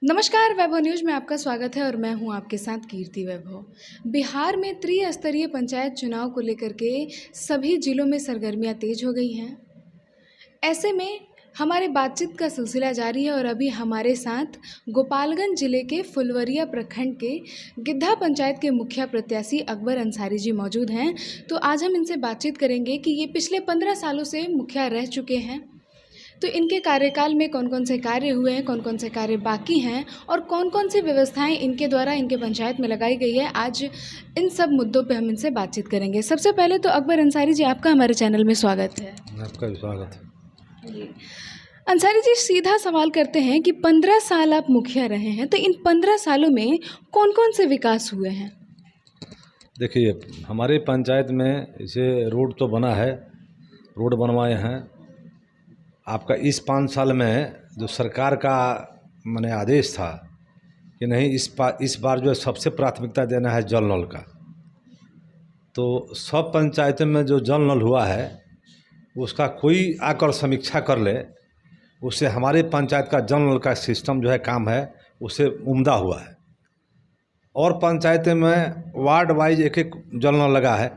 नमस्कार, वैभव न्यूज़ में आपका स्वागत है और मैं हूं आपके साथ कीर्ति वैभव। बिहार में त्रिस्तरीय पंचायत चुनाव को लेकर के सभी जिलों में सरगर्मियां तेज हो गई हैं। ऐसे में हमारे बातचीत का सिलसिला जारी है और अभी हमारे साथ गोपालगंज जिले के फुलवरिया प्रखंड के गिद्धा पंचायत के मुखिया प्रत्याशी अकबर अंसारी जी मौजूद हैं। तो आज हम इनसे बातचीत करेंगे कि ये पिछले 15 सालों से मुखिया रह चुके हैं, तो इनके कार्यकाल में कौन कौन से कार्य हुए हैं, कौन कौन से कार्य बाकी हैं और कौन कौन सी व्यवस्थाएं इनके द्वारा इनके पंचायत में लगाई गई है। आज इन सब मुद्दों पे हम इनसे बातचीत करेंगे। सबसे पहले तो अकबर अंसारी जी, आपका हमारे चैनल में स्वागत है। आपका भी स्वागत है जी, अंसारी जी, सीधा सवाल करते हैं कि 15 साल आप मुखिया रहे हैं, तो इन 15 सालों में कौन कौन से विकास हुए हैं? देखिए, हमारे पंचायत में इसे रोड तो बना है, रोड बनवाए हैं। आपका इस 5 साल में जो सरकार का माने आदेश था कि नहीं, इस बार जो है सबसे प्राथमिकता देना है जल नल का, तो सब पंचायतों में जो जल नल हुआ है उसका कोई आकर समीक्षा कर ले, उससे हमारे पंचायत का जल नल का सिस्टम जो है काम है उससे उम्दा हुआ है। और पंचायत में वार्ड वाइज एक एक जल नल लगा है।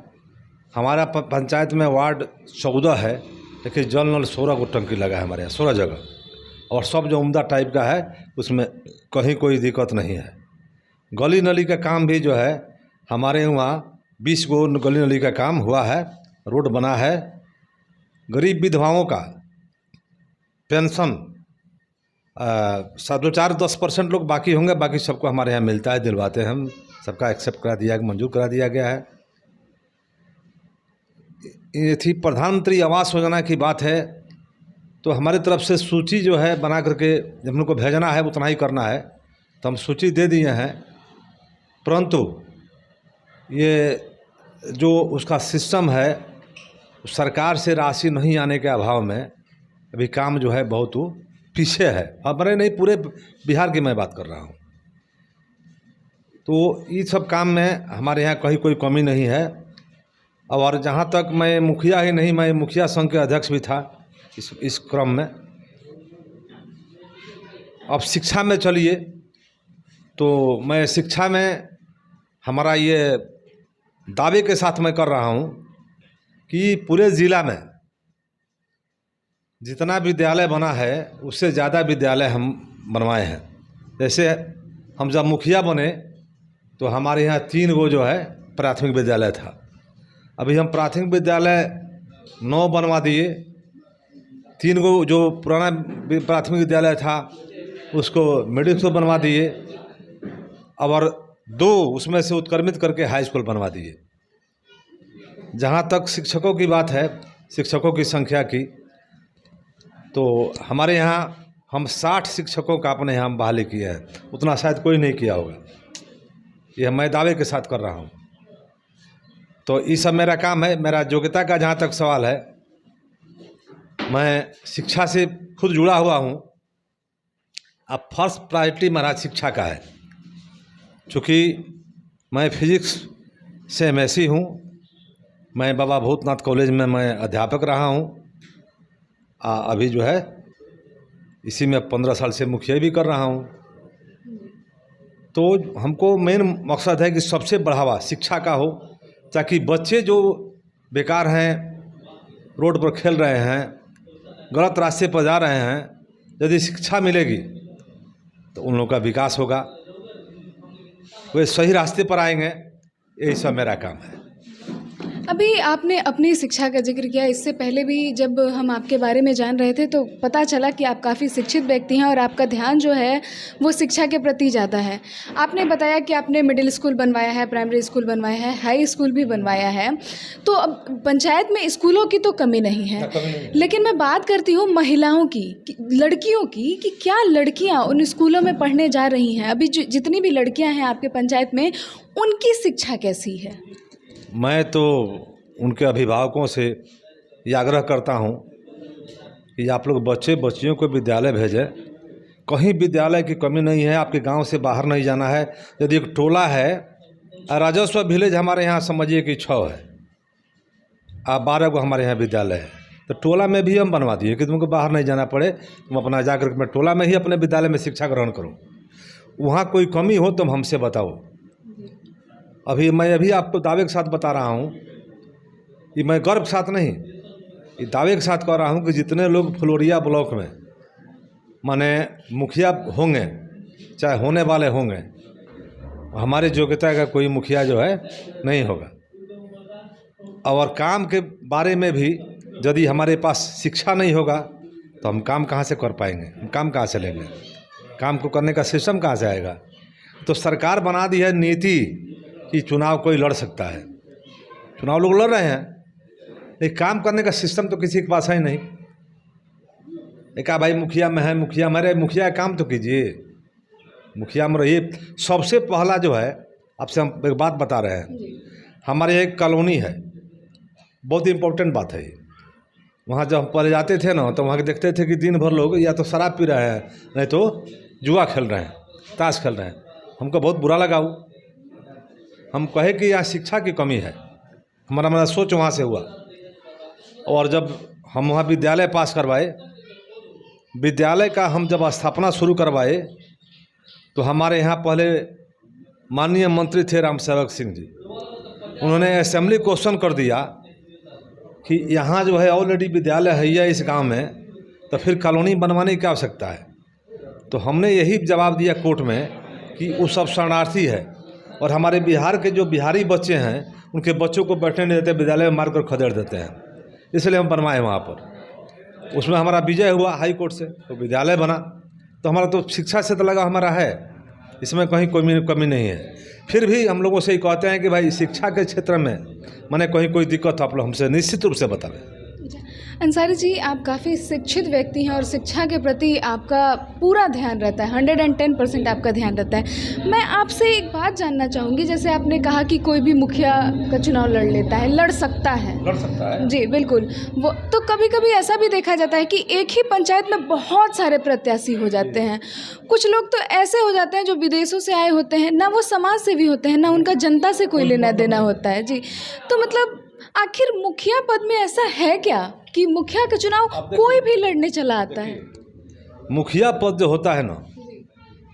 हमारा पंचायत में वार्ड 14 है, लेकिन जल नल 16 को टंकी लगा है हमारे यहाँ, 16 जगह, और सब जो उम्दा टाइप का है उसमें कहीं कोई दिक्कत नहीं है। गली नली का काम भी जो है हमारे वहाँ 20 गो गली नली का काम हुआ है, रोड बना है। गरीब विधवाओं का पेंशन 4-10% लोग बाकी होंगे, बाकी सबको हमारे यहाँ मिलता है, दिलवाते हैं हम, सबका एक्सेप्ट करा दिया, मंजूर करा दिया गया है। ये थी प्रधानमंत्री आवास योजना की बात है, तो हमारी तरफ से सूची जो है बना करके जब उनको भेजना है उतना ही करना है, तो हम सूची दे दिए हैं। परंतु ये जो उसका सिस्टम है, सरकार से राशि नहीं आने के अभाव में अभी काम जो है बहुत पीछे है। हमारे नहीं, पूरे बिहार की मैं बात कर रहा हूँ। तो ये सब काम में हमारे यहाँ कहीं कोई कमी नहीं है। और जहाँ तक मैं मुखिया ही नहीं, मैं मुखिया संघ के अध्यक्ष भी था इस क्रम में। अब शिक्षा में चलिए, तो मैं शिक्षा में हमारा ये दावे के साथ मैं कर रहा हूँ कि पूरे ज़िला में जितना विद्यालय बना है उससे ज़्यादा विद्यालय हम बनवाए हैं। जैसे हम जब मुखिया बने तो हमारे यहाँ 3 गो जो है प्राथमिक विद्यालय था, अभी हम प्राथमिक विद्यालय 9 बनवा दिए। 3 गो जो पुराना प्राथमिक विद्यालय था उसको मिडिल स्कूल बनवा दिए, और 2 उसमें से उत्क्रमित करके हाई स्कूल बनवा दिए। जहाँ तक शिक्षकों की बात है, शिक्षकों की संख्या की, तो हमारे यहाँ हम 60 शिक्षकों का अपने यहाँ बहाली किया है, उतना शायद कोई नहीं किया होगा। यह मैं दावे के साथ कर रहा हूँ। तो ये सब मेरा काम है। मेरा योग्यता का जहाँ तक सवाल है, मैं शिक्षा से खुद जुड़ा हुआ हूँ। अब फर्स्ट प्रायोरिटी मेरा शिक्षा का है, चूँकि मैं फिजिक्स से एमएससी हूँ। मैं बाबा भूतनाथ कॉलेज में मैं अध्यापक रहा हूँ। अभी जो है इसी में 15 साल से मुखिया भी कर रहा हूँ। तो हमको मेन मकसद है कि सबसे बढ़ावा शिक्षा का हो, ताकि बच्चे जो बेकार हैं, रोड पर खेल रहे हैं, गलत रास्ते पर जा रहे हैं, यदि शिक्षा मिलेगी तो उन लोगों का विकास होगा, वे सही रास्ते पर आएंगे। यही सब मेरा काम है। अभी आपने अपनी शिक्षा का जिक्र किया, इससे पहले भी जब हम आपके बारे में जान रहे थे तो पता चला कि आप काफ़ी शिक्षित व्यक्ति हैं और आपका ध्यान जो है वो शिक्षा के प्रति ज़्यादा है। आपने बताया कि आपने मिडिल स्कूल बनवाया है, प्राइमरी स्कूल बनवाया है, हाई स्कूल भी बनवाया है। तो अब पंचायत में स्कूलों की तो कमी नहीं है, लेकिन मैं बात करती हूँ महिलाओं की, लड़कियों की, कि क्या लड़कियाँ उन स्कूलों में पढ़ने जा रही हैं? अभी जितनी भी लड़कियाँ हैं आपके पंचायत में, उनकी शिक्षा कैसी है? मैं तो उनके अभिभावकों से ये आग्रह करता हूँ कि आप लोग बच्चियों को विद्यालय भेजें। कहीं विद्यालय की कमी नहीं है। आपके गांव से बाहर नहीं जाना है। यदि एक टोला है, राजस्व विलेज हमारे यहाँ समझिए कि 6 है, 12 को हमारे यहाँ विद्यालय है, तो टोला में भी हम बनवा दिए कि तुमको बाहर नहीं जाना पड़े, तुम अपना जाकर मैं टोला में ही अपने विद्यालय में शिक्षा ग्रहण करो। वहाँ कोई कमी हो तो हमसे बताओ। मैं अभी आपको दावे के साथ बता रहा हूँ कि मैं गर्व के साथ नहीं, ये दावे के साथ कह रहा हूँ कि जितने लोग फुलोरिया ब्लॉक में माने मुखिया होंगे, चाहे होने वाले होंगे, हमारे योग्यता का कोई मुखिया जो है नहीं होगा। और काम के बारे में भी यदि हमारे पास शिक्षा नहीं होगा तो हम काम कहाँ से कर पाएंगे, हम काम कहाँ से लेंगे, काम को करने का सिस्टम कहाँ से आएगा। तो सरकार बना दी है नीति कि चुनाव कोई लड़ सकता है, चुनाव लोग लड़ रहे हैं, लेकिन काम करने का सिस्टम तो किसी के पास है ही नहीं। एक भाई मुखिया में है, मुखिया मेरे मुखिया काम तो कीजिए, मुखिया में रहिए। सबसे पहला जो है, आपसे हम एक बात बता रहे हैं, हमारे एक कॉलोनी है, बहुत इम्पोर्टेंट बात है। वहाँ जब हम पहले जाते थे ना तो वहाँ के देखते थे कि दिन भर लोग या तो शराब पी रहे हैं, नहीं तो जुआ खेल रहे हैं, ताश खेल रहे हैं। हमको बहुत बुरा लगा वो, हम कहे कि यहाँ शिक्षा की कमी है। हमारा सोच वहाँ से हुआ। और जब हम वहाँ विद्यालय पास करवाए, विद्यालय का हम जब स्थापना शुरू करवाए तो हमारे यहाँ पहले माननीय मंत्री थे राम सेवक सिंह जी, उन्होंने असेंबली क्वेश्चन कर दिया कि यहाँ जो है ऑलरेडी विद्यालय है या इस गांव में, तो फिर कॉलोनी बनवाने की क्या आवश्यकता है। तो हमने यही जवाब दिया कोर्ट में कि वो सब शरणार्थी है और हमारे बिहार के जो बिहारी बच्चे हैं उनके बच्चों को बैठने नहीं देते, विद्यालय में मारकर खदेड़ देते हैं, इसलिए हम बनवाए वहाँ पर। उसमें हमारा विजय हुआ हाई कोर्ट से, तो विद्यालय बना। तो हमारा तो शिक्षा से तो लगा हमारा है, इसमें कहीं कोई कमी नहीं है। फिर भी हम लोगों से ही कहते हैं कि भाई शिक्षा के क्षेत्र में माने कहीं कोई दिक्कत हो आप लोग हमसे निश्चित रूप से बताएं। अंसारी जी, आप काफ़ी शिक्षित व्यक्ति हैं और शिक्षा के प्रति आपका पूरा ध्यान रहता है, 110% आपका ध्यान रहता है। मैं आपसे एक बात जानना चाहूँगी, जैसे आपने कहा कि कोई भी मुखिया का चुनाव लड़ सकता है। जी बिल्कुल। वो तो कभी कभी ऐसा भी देखा जाता है कि एक ही पंचायत में बहुत सारे प्रत्याशी हो जाते हैं। कुछ लोग तो ऐसे हो जाते हैं जो विदेशों से आए होते हैं, ना वो समाज सेवी होते हैं, ना उनका जनता से कोई लेना देना होता है। जी, तो मतलब आखिर मुखिया पद में ऐसा है क्या कि मुखिया का चुनाव कोई भी लड़ने चला आता है? मुखिया पद जो होता है ना,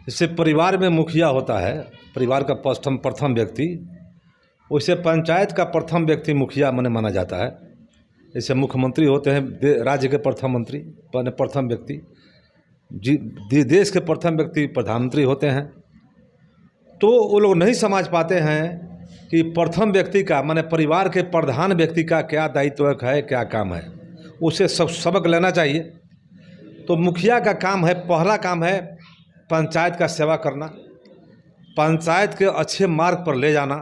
जैसे परिवार में मुखिया होता है, परिवार का प्रथम व्यक्ति, वैसे पंचायत का प्रथम व्यक्ति मुखिया माना जाता है। जैसे मुख्यमंत्री होते हैं राज्य के प्रथम मंत्री, प्रथम व्यक्ति, देश के प्रथम व्यक्ति प्रधानमंत्री होते हैं। तो वो लोग नहीं समझ पाते हैं कि प्रथम व्यक्ति का माने परिवार के प्रधान व्यक्ति का क्या दायित्व है, क्या काम है, उसे सबक लेना चाहिए। तो मुखिया का काम है, पहला काम है पंचायत का सेवा करना, पंचायत के अच्छे मार्ग पर ले जाना।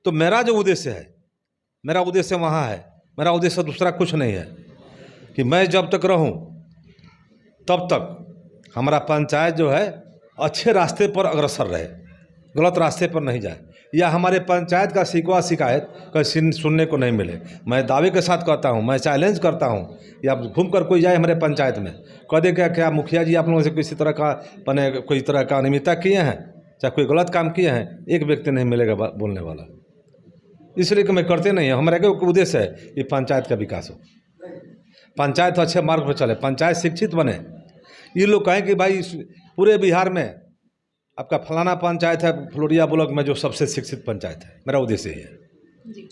तो मेरा जो उद्देश्य है, मेरा उद्देश्य वहाँ है, मेरा उद्देश्य दूसरा कुछ नहीं है कि मैं जब तक रहूँ तब तक हमारा पंचायत जो है अच्छे रास्ते पर अग्रसर रहे, गलत रास्ते पर नहीं जाए, या हमारे पंचायत का शिकवा शिकायत कहीं सुनने को नहीं मिले। मैं दावे के साथ कहता हूं, मैं चैलेंज करता हूं, या घूम कर कोई जाए हमारे पंचायत में कह दे क्या मुखिया जी आप लोगों से किसी तरह का कोई तरह का अनियमितता किए हैं, चाहे कोई गलत काम किए हैं, एक व्यक्ति नहीं मिलेगा बोलने वाला। इसलिए कि मैं करते नहीं है, हमारा क्या उद्देश्य है कि पंचायत का विकास हो, पंचायत अच्छे मार्ग पर चले, पंचायत शिक्षित बने। ये लोग कहें कि भाई पूरे बिहार में आपका फलाना पंचायत है फुलोरिया ब्लॉक में जो सबसे शिक्षित पंचायत है, मेरा उद्देश्य ही है। जी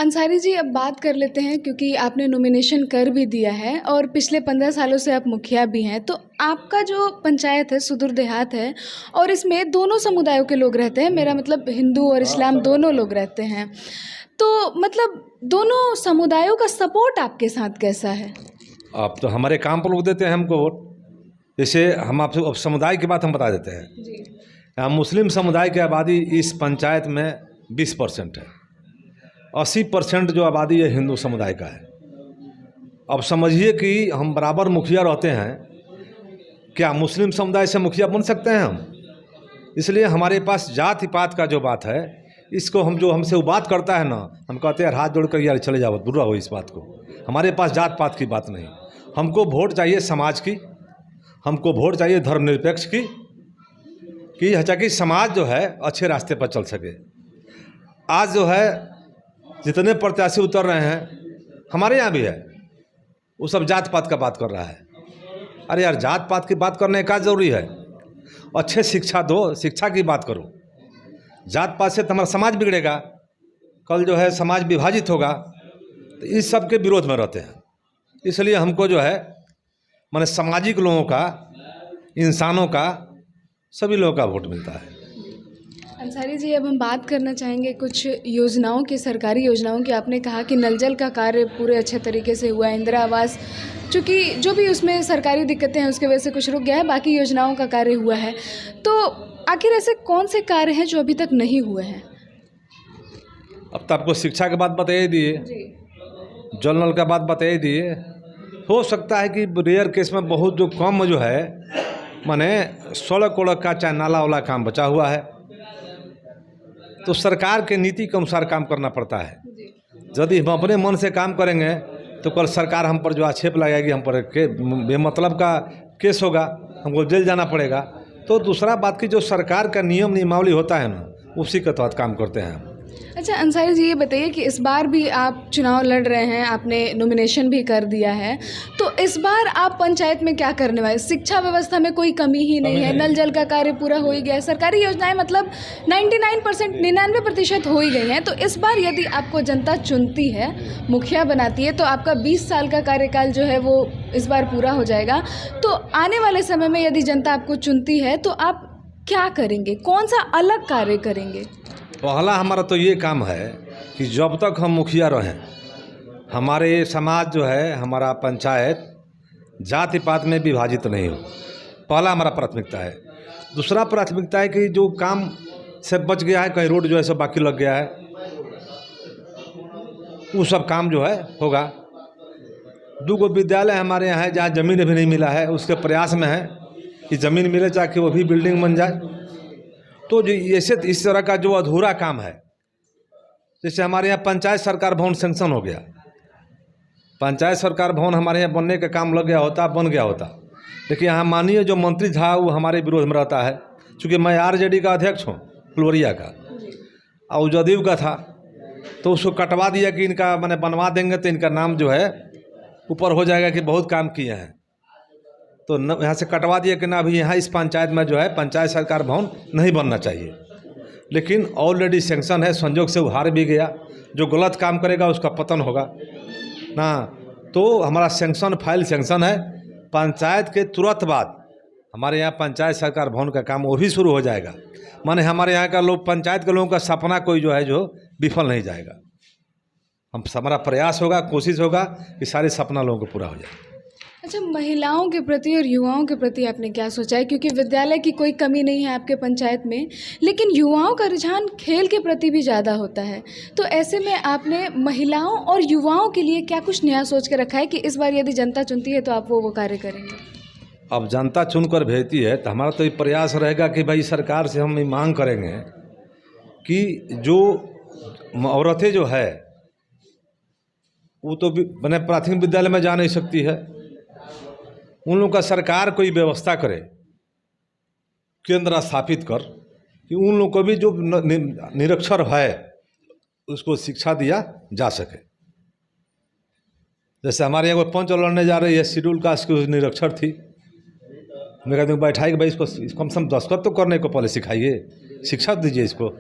अंसारी जी, अब बात कर लेते हैं, क्योंकि आपने नॉमिनेशन कर भी दिया है और पिछले 15 सालों से आप मुखिया भी हैं। तो आपका जो पंचायत है सुदूर देहात है और इसमें दोनों समुदायों के लोग रहते हैं, मेरा मतलब हिंदू और इस्लाम दोनों लोग रहते हैं। तो मतलब दोनों समुदायों का सपोर्ट आपके साथ कैसा है? आप तो हमारे काम पर लोग देते हैं हमको वोट। जैसे हम आपसे समुदाय की बात हम बता देते हैं जी। मुस्लिम समुदाय की आबादी इस पंचायत में 20% है, 80% जो आबादी है हिंदू समुदाय का है। अब समझिए कि हम बराबर मुखिया रहते हैं, क्या मुस्लिम समुदाय से मुखिया बन सकते हैं हम? इसलिए हमारे पास जाति पात का जो बात है, इसको हम जो हमसे वो बात करता है ना, हम कहते हैं हाथ जोड़कर यार चले जाओ, दूर रहो इस बात को। हमारे पास जात पात की बात नहीं, हमको वोट चाहिए समाज की, हमको वोट चाहिए धर्मनिरपेक्ष की, कि समाज जो है अच्छे रास्ते पर चल सके। आज जो है जितने प्रत्याशी उतर रहे हैं हमारे यहाँ भी है, वो सब जात पात का बात कर रहा है। अरे यार, जात पात की बात करने का ज़रूरी है, अच्छे शिक्षा दो, शिक्षा की बात करो। जात पात से तो हमारा समाज बिगड़ेगा, कल जो है समाज विभाजित होगा, तो इस सब के विरोध में रहते हैं। इसलिए हमको जो है माने सामाजिक लोगों का, इंसानों का, सभी लोगों का वोट मिलता है। अंसारी जी, अब हम बात करना चाहेंगे कुछ योजनाओं की, सरकारी योजनाओं की। आपने कहा कि नल जल का कार्य पूरे अच्छे तरीके से हुआ है, इंदिरा आवास, चूँकि जो भी उसमें सरकारी दिक्कतें हैं उसकी वजह से कुछ रुक गया है, बाकी योजनाओं का कार्य हुआ है। तो आखिर ऐसे कौन से कार्य हैं जो अभी तक नहीं हुए हैं? अब तो आपको शिक्षा की बात बता ही दिए, जल नल का बात बता ही दिए। हो सकता है कि रेयर केस में बहुत जो कम जो है माने सड़क वड़क का चाहे नाला वाला काम बचा हुआ है, तो सरकार के नीति के अनुसार काम करना पड़ता है। यदि हम अपने मन से काम करेंगे तो कल सरकार हम पर जो आक्षेप लगाएगी, हम पर बेमतलब का केस होगा, हमको जेल जाना पड़ेगा। तो दूसरा बात की जो सरकार का नियम नियमावली होता है ना, उसी के तहत काम करते हैं हम। अच्छा अंसारी जी, ये बताइए कि इस बार भी आप चुनाव लड़ रहे हैं, आपने नॉमिनेशन भी कर दिया है, तो इस बार आप पंचायत में क्या करने वाले? शिक्षा व्यवस्था में कोई कमी ही नहीं है, नल जल का कार्य पूरा हो ही गया है, सरकारी योजनाएं मतलब 99% हो ही गई हैं। तो इस बार यदि आपको जनता चुनती है, मुखिया बनाती है, तो आपका 20 साल का कार्यकाल जो है वो इस बार पूरा हो जाएगा। तो आने वाले समय में यदि जनता आपको चुनती है तो आप क्या करेंगे, कौन सा अलग कार्य करेंगे? पहला हमारा तो ये काम है कि जब तक हम मुखिया रहें, हमारे समाज जो है, हमारा पंचायत जाति पात में विभाजित नहीं हो। पहला हमारा प्राथमिकता है। दूसरा प्राथमिकता है कि जो काम से बच गया है, कहीं रोड जो है सब बाकी लग गया है, वो सब काम जो है होगा। 2 विद्यालय हमारे यहाँ है जहाँ ज़मीन भी नहीं मिला है, उसके प्रयास में है कि ज़मीन मिले ताकि वो भी बिल्डिंग बन जाए। तो जो ऐसे इस तरह का जो अधूरा काम है, जैसे हमारे यहाँ पंचायत सरकार भवन सेंक्शन हो गया, पंचायत सरकार भवन हमारे यहाँ बनने का काम लग गया होता, बन गया होता, लेकिन यहाँ माननीय जो मंत्री था वो हमारे विरोध में रहता है। चूँकि मैं आरजेडी का अध्यक्ष हूँ फुलवरिया का, और जदयू का था, तो उसको कटवा दिया कि इनका मैंने बनवा देंगे तो इनका नाम जो है ऊपर हो जाएगा कि बहुत काम किए हैं। तो न यहाँ से कटवा दिया कि ना अभी यहाँ इस पंचायत में जो है पंचायत सरकार भवन नहीं बनना चाहिए। लेकिन ऑलरेडी सेंक्शन है, संजोग से उहार भी गया। जो गलत काम करेगा उसका पतन होगा ना। तो हमारा सेंक्शन फाइल सेंक्शन है, पंचायत के तुरंत बाद हमारे यहाँ पंचायत सरकार भवन का काम वो भी शुरू हो जाएगा। माने हमारे यहाँ का लोग, पंचायत के लोगों का सपना कोई जो है जो विफल नहीं जाएगा। हमारा प्रयास होगा, कोशिश होगा कि सारे सपना लोगों को पूरा हो जाए। अच्छा, महिलाओं के प्रति और युवाओं के प्रति आपने क्या सोचा है? क्योंकि विद्यालय की कोई कमी नहीं है आपके पंचायत में, लेकिन युवाओं का रुझान खेल के प्रति भी ज़्यादा होता है। तो ऐसे में आपने महिलाओं और युवाओं के लिए क्या कुछ नया सोच के रखा है कि इस बार यदि जनता चुनती है तो आप वो कार्य करेंगे? अब जनता चुनकर भेजती है तो हमारा तो ये प्रयास रहेगा कि भाई सरकार से हम ये मांग करेंगे कि जो औरतें जो है वो तो मैंने प्राथमिक विद्यालय में जा नहीं सकती है, उन लोगों का सरकार कोई व्यवस्था करे, केंद्र स्थापित कर कि उन लोगों को भी जो निरक्षर है उसको शिक्षा दिया जा सके। जैसे हमारे यहाँ कोई पंच लड़ने जा रही है, शेड्यूल कास्ट की निरक्षर थी, मैं कहती हूँ बैठाई कि भाई इसको कम से कम दस्तखत तो करने को पहले सिखाइए, शिक्षा दीजिए इसको।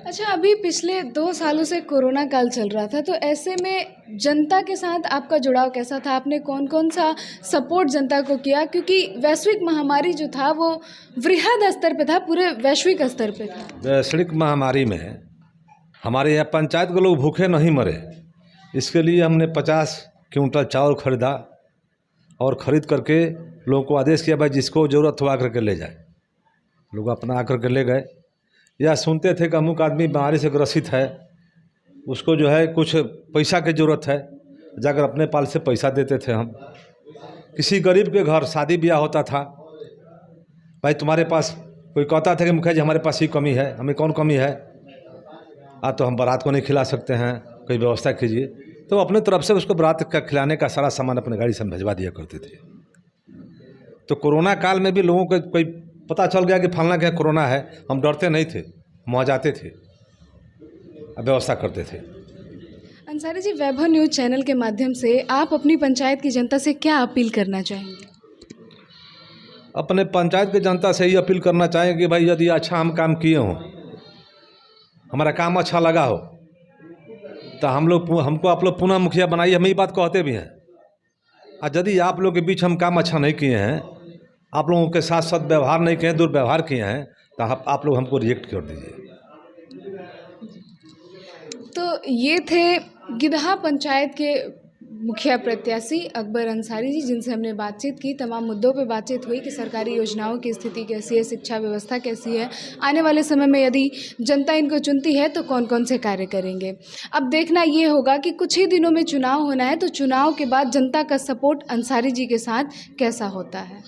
अच्छा, अभी पिछले 2 सालों से कोरोना काल चल रहा था, तो ऐसे में जनता के साथ आपका जुड़ाव कैसा था? आपने कौन कौन सा सपोर्ट जनता को किया? क्योंकि वैश्विक महामारी जो था वो वृहद स्तर पे था, पूरे वैश्विक स्तर पे था। वैश्विक महामारी में हमारे यहाँ पंचायत के लोग भूखे नहीं मरे, इसके लिए हमने 50 क्विंटल चावल खरीदा और ख़रीद करके लोगों को आदेश किया भाई जिसको ज़रूरत हो आकर के ले जाए। लोग अपना आकर के ले गए। या सुनते थे कि अमुक आदमी बीमारी से ग्रसित है, उसको जो है कुछ पैसा की ज़रूरत है, जाकर अपने पाल से पैसा देते थे हम। किसी गरीब के घर शादी ब्याह होता था, भाई तुम्हारे पास, कोई कहता था कि मुखिया जी हमारे पास ही कमी है, हमें कौन कमी है, तो हम बारात को नहीं खिला सकते हैं, कोई व्यवस्था कीजिए। तो अपने तरफ से उसको बारात का खिलाने का सारा सामान अपने गाड़ी से भिजवा दिया करते थे। तो कोरोना काल में भी लोगों को कोई पता चल गया कि फलना क्या कोरोना है, हम डरते नहीं थे, वहाँ जाते थे, व्यवस्था करते थे। अंसारी जी, वैभव न्यूज़ चैनल के माध्यम से आप अपनी पंचायत की जनता से क्या अपील करना चाहेंगे? अपने पंचायत की जनता से ही अपील करना चाहेंगे कि भाई यदि अच्छा हम काम किए हों, हमारा काम अच्छा लगा हो, तो हमको आप लोग पुनः मुखिया बनाइए। हम ये बात कहते भी हैं। और यदि आप लोग के बीच हम काम अच्छा नहीं किए हैं, आप लोगों के साथ सद्व्यवहार नहीं किए हैं, दुर्व्यवहार किए हैं, तो आप लोग हमको रिजेक्ट कर दीजिए। तो ये थे गिदहा पंचायत के मुखिया प्रत्याशी अकबर अंसारी जी, जिनसे हमने बातचीत की। तमाम मुद्दों पे बातचीत हुई कि सरकारी योजनाओं की स्थिति कैसी है, शिक्षा व्यवस्था कैसी है, आने वाले समय में यदि जनता इनको चुनती है तो कौन कौन से कार्य करेंगे। अब देखना ये होगा कि कुछ ही दिनों में चुनाव होना है, तो चुनाव के बाद जनता का सपोर्ट अंसारी जी के साथ कैसा होता है।